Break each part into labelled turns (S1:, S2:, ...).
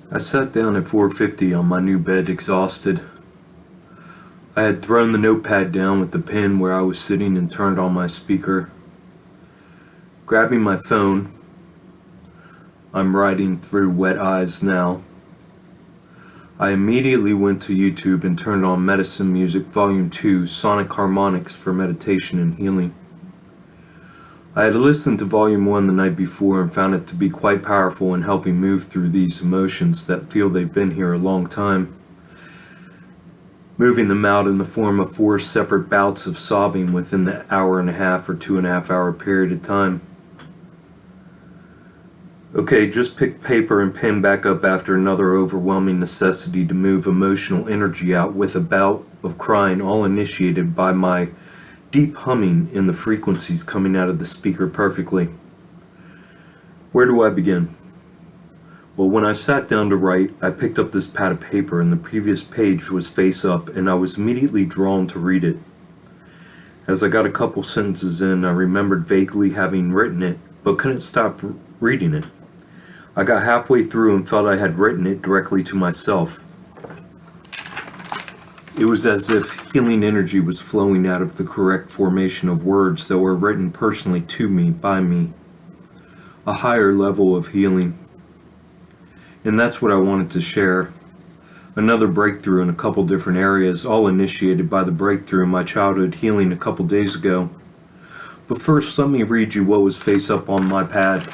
S1: I sat down at 4:50 on my new bed, exhausted. I had thrown the notepad down with the pen where I was sitting and turned on my speaker. Grabbing my phone, I'm writing through wet eyes now. I immediately went to YouTube and turned on Medicine Music Volume 2, Sonic Harmonics for Meditation and Healing. I had listened to Volume 1 the night before and found it to be quite powerful in helping move through these emotions that feel they've been here a long time. Moving them out in the form of 4 separate bouts of sobbing within the hour and a half or 2.5 hour period of time. Okay, just pick paper and pen back up after another overwhelming necessity to move emotional energy out with a bout of crying, all initiated by my deep humming in the frequencies coming out of the speaker perfectly. Where do I begin? Well, when I sat down to write, I picked up this pad of paper and the previous page was face up and I was immediately drawn to read it. As I got a couple sentences in, I remembered vaguely having written it, but couldn't stop reading it. I got halfway through and felt I had written it directly to myself. It was as if healing energy was flowing out of the correct formation of words that were written personally to me, by me. A higher level of healing. And that's what I wanted to share. Another breakthrough in a couple different areas, all initiated by the breakthrough in my childhood healing a couple days ago. But first, let me read you what was face up on my pad.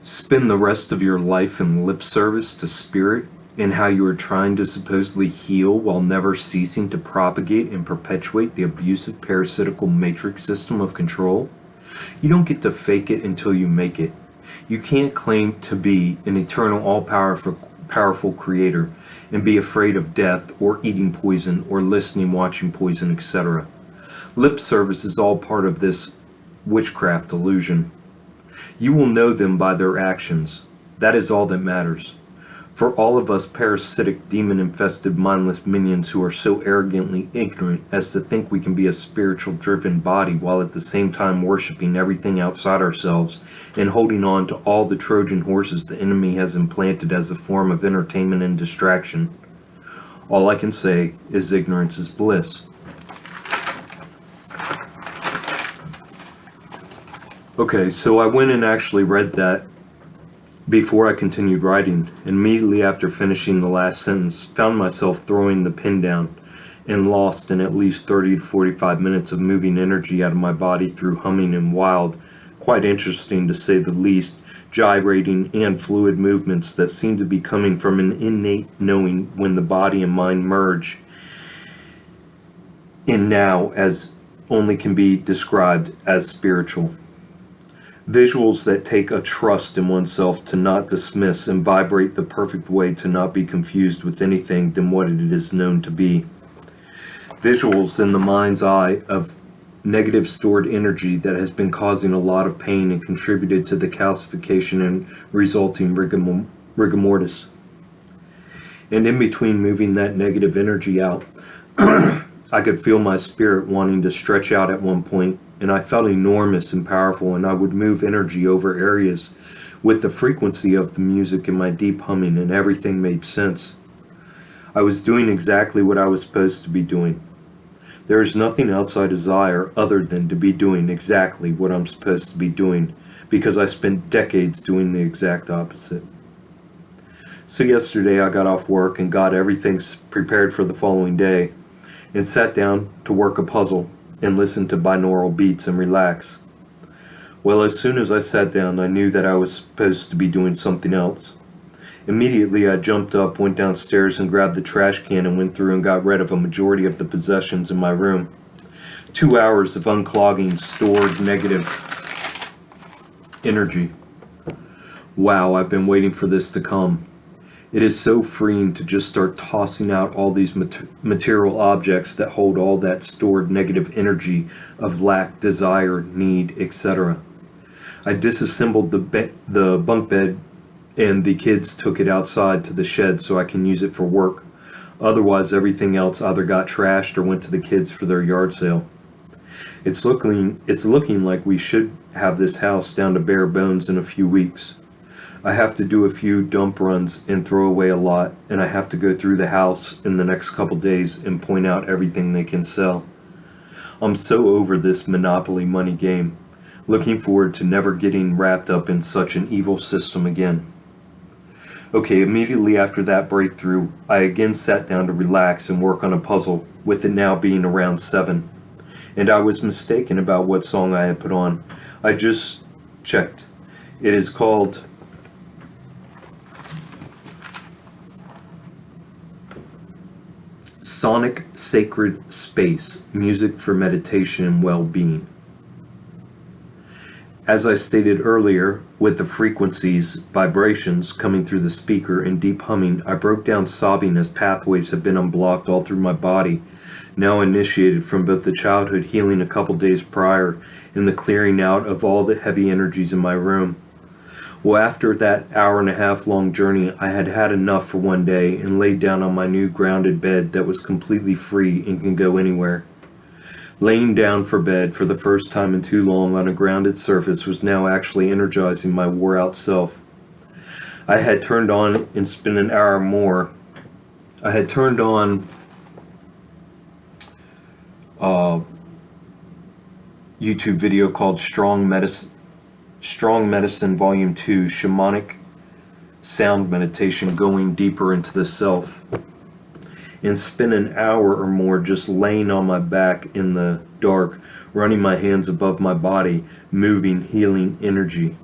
S1: Spend the rest of your life in lip service to spirit and how you are trying to supposedly heal while never ceasing to propagate and perpetuate the abusive parasitical matrix system of control? You don't get to fake it until you make it. You can't claim to be an eternal, all-powerful creator and be afraid of death or eating poison or listening, watching poison, etc. Lip service is all part of this witchcraft illusion. You will know them by their actions. That is all that matters. For all of us parasitic, demon-infested, mindless minions who are so arrogantly ignorant as to think we can be a spiritual-driven body while at the same time worshiping everything outside ourselves and holding on to all the Trojan horses the enemy has implanted as a form of entertainment and distraction, all I can say is ignorance is bliss. Okay, so I went and actually read that before I continued writing. Immediately after finishing the last sentence, found myself throwing the pen down and lost in at least 30 to 45 minutes of moving energy out of my body through humming and wild, quite interesting to say the least, gyrating and fluid movements that seem to be coming from an innate knowing when the body and mind merge in now as only can be described as spiritual. Visuals that take a trust in oneself to not dismiss and vibrate the perfect way to not be confused with anything than what it is known to be. Visuals in the mind's eye of negative stored energy that has been causing a lot of pain and contributed to the calcification and resulting rigor mortis. And in between moving that negative energy out, I could feel my spirit wanting to stretch out at one point, and I felt enormous and powerful, and I would move energy over areas with the frequency of the music and my deep humming, and everything made sense. I was doing exactly what I was supposed to be doing. There is nothing else I desire other than to be doing exactly what I'm supposed to be doing, because I spent decades doing the exact opposite. So yesterday I got off work and got everything prepared for the following day, and sat down to work a puzzle and listen to binaural beats and relax. Well, as soon as I sat down, I knew that I was supposed to be doing something else. Immediately, I jumped up, went downstairs, and grabbed the trash can and went through and got rid of a majority of the possessions in my room. 2 hours of unclogging stored negative energy. Wow, I've been waiting for this to come. It is so freeing to just start tossing out all these material objects that hold all that stored negative energy of lack, desire, need, etc. I disassembled the bunk bed and the kids took it outside to the shed so I can use it for work. Otherwise, everything else either got trashed or went to the kids for their yard sale. It's looking like we should have this house down to bare bones in a few weeks. I have to do a few dump runs and throw away a lot, and I have to go through the house in the next couple days and point out everything they can sell. I'm so over this monopoly money game. Looking forward to never getting wrapped up in such an evil system again. Okay, immediately after that breakthrough, I again sat down to relax and work on a puzzle, with it now being around 7. And I was mistaken about what song I had put on. I just checked. It is called Sonic Sacred Space, Music for Meditation and Well-Being. As I stated earlier, with the frequencies, vibrations coming through the speaker and deep humming, I broke down sobbing as pathways have been unblocked all through my body, now initiated from both the childhood healing a couple days prior and the clearing out of all the heavy energies in my room. Well, after that hour-and-a-half long journey, I had had enough for one day and laid down on my new grounded bed that was completely free and can go anywhere. Laying down for bed for the first time in too long on a grounded surface was now actually energizing my wore-out self. I had turned on and spent an hour more. I had turned on a YouTube video called Strong Medicine Volume 2, Shamanic Sound Meditation, Going Deeper into the Self, and spent an hour or more just laying on my back in the dark, running my hands above my body, moving healing energy.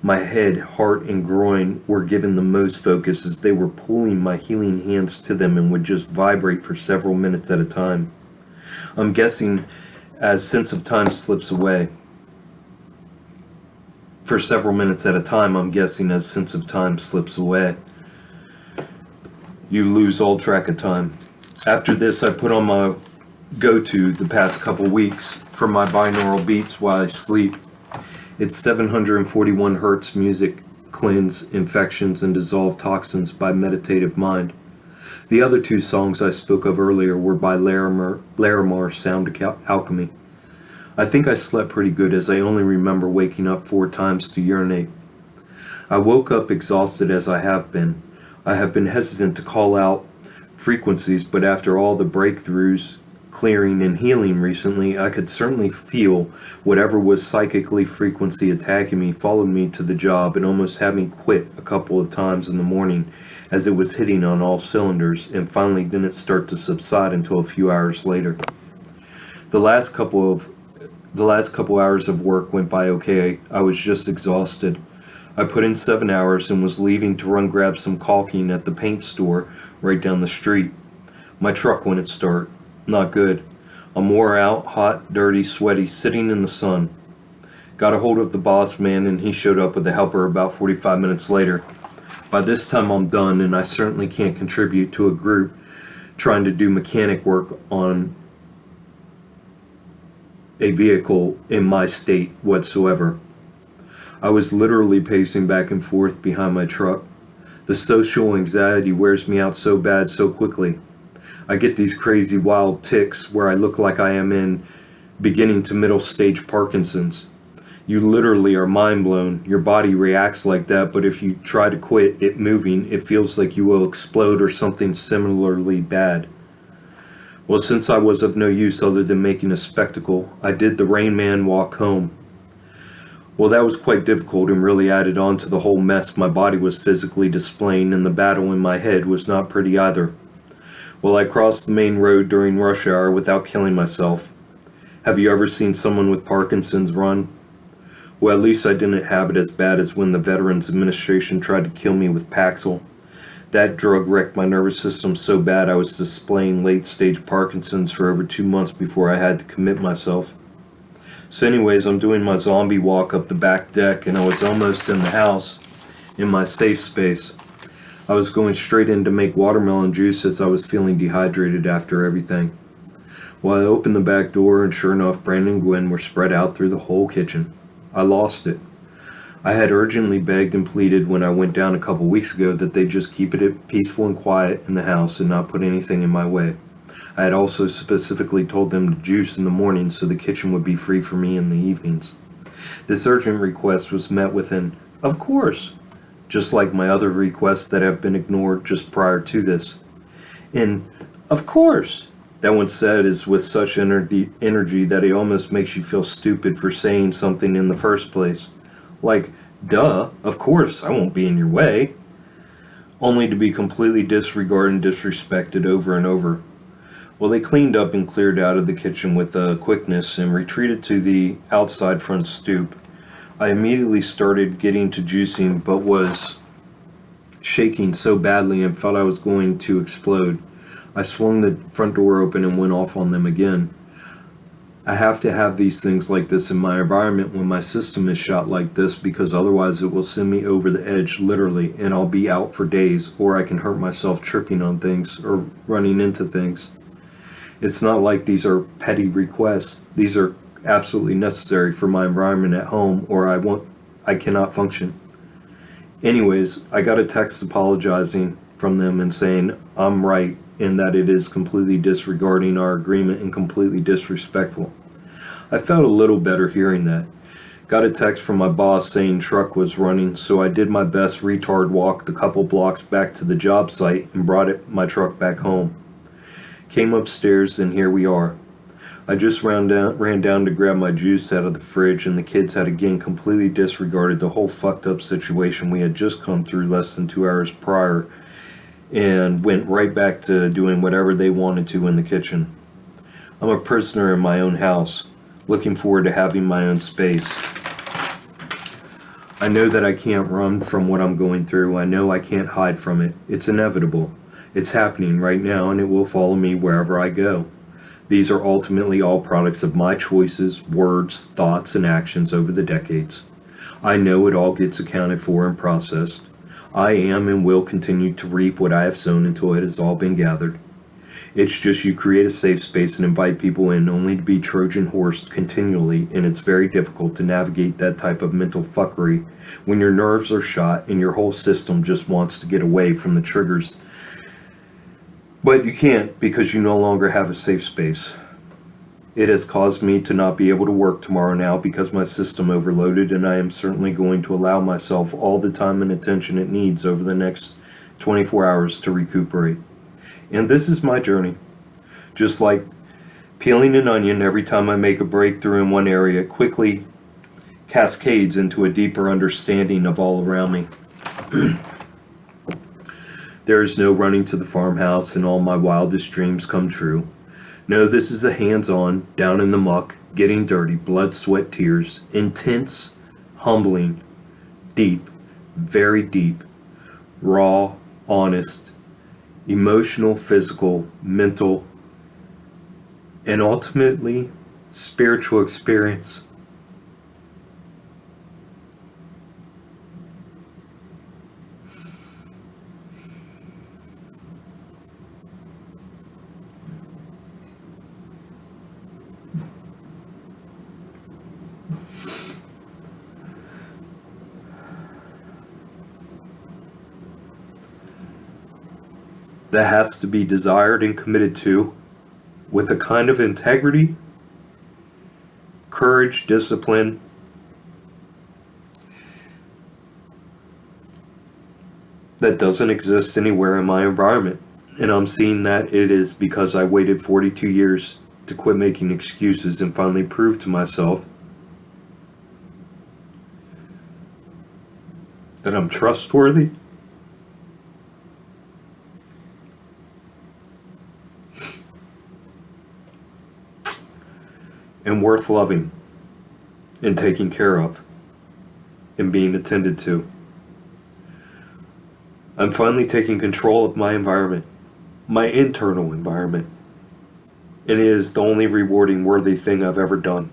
S1: My head, heart, and groin were given the most focus as they were pulling my healing hands to them and would just vibrate for several minutes at a time. I'm guessing as sense of time slips away. For several minutes at a time, I'm guessing as sense of time slips away, you lose all track of time. After this, I put on my go-to the past couple weeks for my binaural beats while I sleep. It's 741 Hertz music, cleanse infections and dissolve toxins by Meditative Mind. The other 2 songs I spoke of earlier were by Larimar Sound Alchemy. I think I slept pretty good as I only remember waking up 4 times to urinate. I woke up exhausted as I have been. I have been hesitant to call out frequencies, but after all the breakthroughs, clearing, and healing recently, I could certainly feel whatever was psychically frequency attacking me followed me to the job and almost had me quit a couple of times in the morning as it was hitting on all cylinders and finally didn't start to subside until a few hours later. The last couple hours of work went by okay. I was just exhausted. I put in 7 hours and was leaving to run grab some caulking at the paint store right down the street. My truck wouldn't start. Not good. I'm wore out, hot, dirty, sweaty, sitting in the sun. Got a hold of the boss man and he showed up with a helper about 45 minutes later. By this time I'm done and I certainly can't contribute to a group trying to do mechanic work on a vehicle in my state whatsoever. I was literally pacing back and forth behind my truck. The social anxiety wears me out so bad so quickly. I get these crazy wild tics where I look like I am in beginning to middle stage Parkinson's. You literally are mind blown. Your body reacts like that, but if you try to quit it moving, it feels like you will explode or something similarly bad. Well, since I was of no use other than making a spectacle, I did the Rain Man walk home. Well, that was quite difficult and really added on to the whole mess my body was physically displaying, and the battle in my head was not pretty either. Well, I crossed the main road during rush hour without killing myself. Have you ever seen someone with Parkinson's run? Well, at least I didn't have it as bad as when the Veterans Administration tried to kill me with Paxil. That drug wrecked my nervous system so bad I was displaying late-stage Parkinson's for over 2 months before I had to commit myself. So anyways, I'm doing my zombie walk up the back deck and I was almost in the house, in my safe space. I was going straight in to make watermelon juice as I was feeling dehydrated after everything. Well, I opened the back door and sure enough, Brandon and Gwen were spread out through the whole kitchen. I lost it. I had urgently begged and pleaded when I went down a couple weeks ago that they just keep it peaceful and quiet in the house and not put anything in my way. I had also specifically told them to juice in the morning so the kitchen would be free for me in the evenings. This urgent request was met with an, "Of course," just like my other requests that have been ignored just prior to this. And, "Of course," that one said is with such energy that it almost makes you feel stupid for saying something in the first place. Like, duh, of course, I won't be in your way. Only to be completely disregarded and disrespected over and over. Well, they cleaned up and cleared out of the kitchen with quickness and retreated to the outside front stoop. I immediately started getting to juicing, but was shaking so badly and felt I was going to explode. I swung the front door open and went off on them again. I have to have these things like this in my environment when my system is shot like this, because otherwise it will send me over the edge, literally, and I'll be out for days, or I can hurt myself tripping on things or running into things. It's not like these are petty requests. These are absolutely necessary for my environment at home, or I cannot function. Anyways, I got a text apologizing from them and saying I'm right in that it is completely disregarding our agreement and completely disrespectful. I felt a little better hearing that. Got a text from my boss saying truck was running, so I did my best retard walk the couple blocks back to the job site and brought my truck back home. Came upstairs and here we are. I just ran down to grab my juice out of the fridge, and the kids had again completely disregarded the whole fucked up situation we had just come through less than 2 hours prior, and went right back to doing whatever they wanted to in the kitchen. I'm a prisoner in my own house, looking forward to having my own space. I know that I can't run from what I'm going through. I know I can't hide from it. It's inevitable. It's happening right now, and it will follow me wherever I go. These are ultimately all products of my choices, words, thoughts, and actions over the decades. I know it all gets accounted for and processed. I am and will continue to reap what I have sown until it has all been gathered. It's just you create a safe space and invite people in only to be Trojan horsed continually, and it's very difficult to navigate that type of mental fuckery when your nerves are shot and your whole system just wants to get away from the triggers. But you can't, because you no longer have a safe space. It has caused me to not be able to work tomorrow now because my system overloaded, and I am certainly going to allow myself all the time and attention it needs over the next 24 hours to recuperate. And this is my journey. Just like peeling an onion, every time I make a breakthrough in one area, it quickly cascades into a deeper understanding of all around me. There is no running to the farmhouse and all my wildest dreams come true. No, this is a hands-on, down in the muck, getting dirty, blood, sweat, tears, intense, humbling, deep, very deep, raw, honest, emotional, physical, mental, and ultimately spiritual experience. That has to be desired and committed to with a kind of integrity, courage, discipline, that doesn't exist anywhere in my environment. And I'm seeing that it is because I waited 42 years to quit making excuses and finally prove to myself that I'm trustworthy, and worth loving and taking care of and being attended to. I'm finally taking control of my environment, my internal environment, and it is the only rewarding, worthy thing I've ever done.